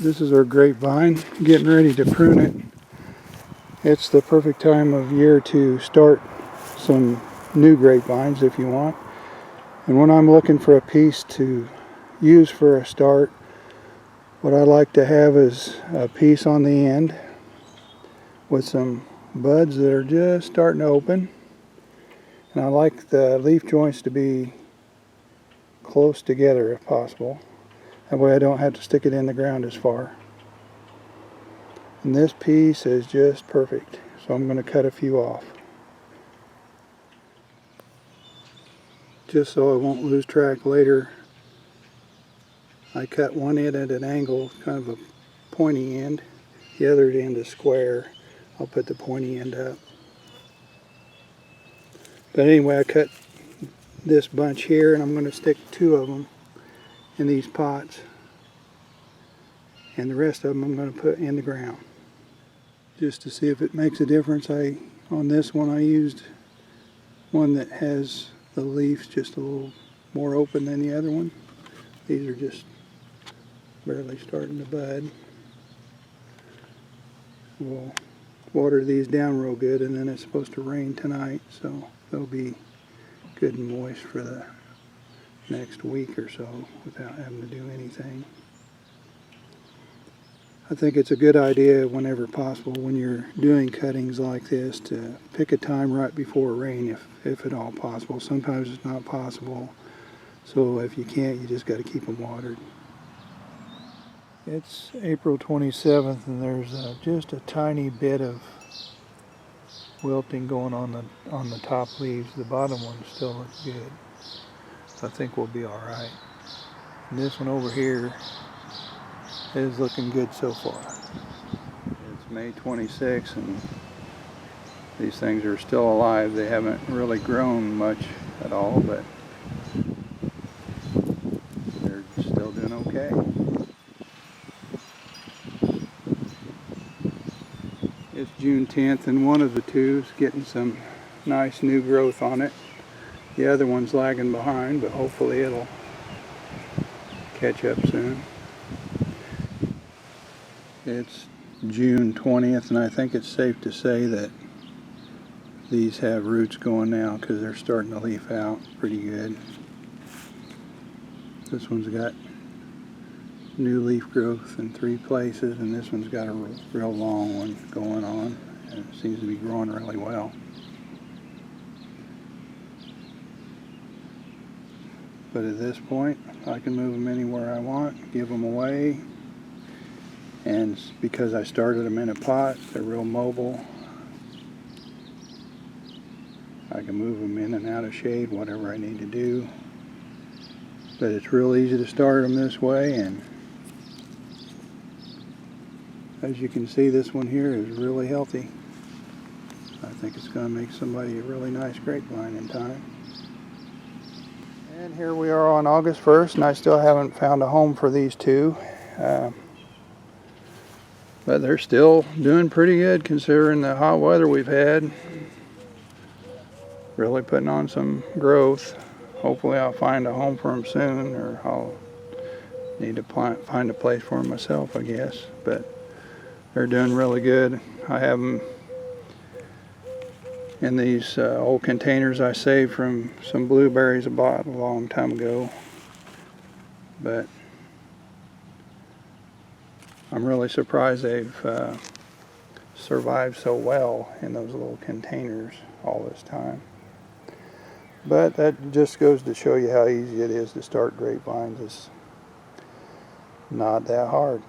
This is our grapevine, getting ready to prune it. It's the perfect time of year to start some new grapevines if you want. And when I'm looking for a piece to use for a start, what I like to have is a piece on the end with some buds that are just starting to open. And I like the leaf joints to be close together if possible. That way I don't have to stick it in the ground as far. And this piece is just perfect, so I'm going to cut a few off. Just so I won't lose track later, I cut one end at an angle, kind of a pointy end. The other end is square. I'll put the pointy end up. But anyway, I cut this bunch here, and I'm going to stick two of them in these pots. And the rest of them I'm going to put in the ground. Just to see if it makes a difference, on this one I used one that has the leaves just a little more open than the other one. These are just barely starting to bud. We'll water these down real good, and then it's supposed to rain tonight, so they'll be good and moist for the next week or so without having to do anything. I think it's a good idea whenever possible when you're doing cuttings like this to pick a time right before rain if at all possible. Sometimes it's not possible, so if you can't, you just got to keep them watered. It's April 27th, and there's just a tiny bit of wilting going on the top leaves. The bottom one still looks good, so I think we'll be all right. And this one over here is looking good so far. It's May 26th, and these things are still alive. They haven't really grown much at all, but they're still doing okay. It's June 10th, and one of the two is getting some nice new growth on it. The other one's lagging behind, but hopefully it'll catch up soon. It's June 20th, and I think it's safe to say that these have roots going now because they're starting to leaf out pretty good. This one's got new leaf growth in 3 places, and this one's got a real long one going on, and it seems to be growing really well. But at this point, I can move them anywhere I want, give them away. And because I started them in a pot, they're real mobile. I can move them in and out of shade, whatever I need to do. But it's real easy to start them this way, and as you can see, this one here is really healthy. I think it's going to make somebody a really nice grapevine in time. And here we are on August 1st, and I still haven't found a home for these two. But they're still doing pretty good considering the hot weather we've had. Really putting on some growth. Hopefully I'll find a home for them soon, or I'll need to find a place for them myself, I guess. But they're doing really good. I have them in these old containers I saved from some blueberries I bought a long time ago. But I'm really surprised they've survived so well in those little containers all this time. But that just goes to show you how easy it is to start grapevines. It's not that hard.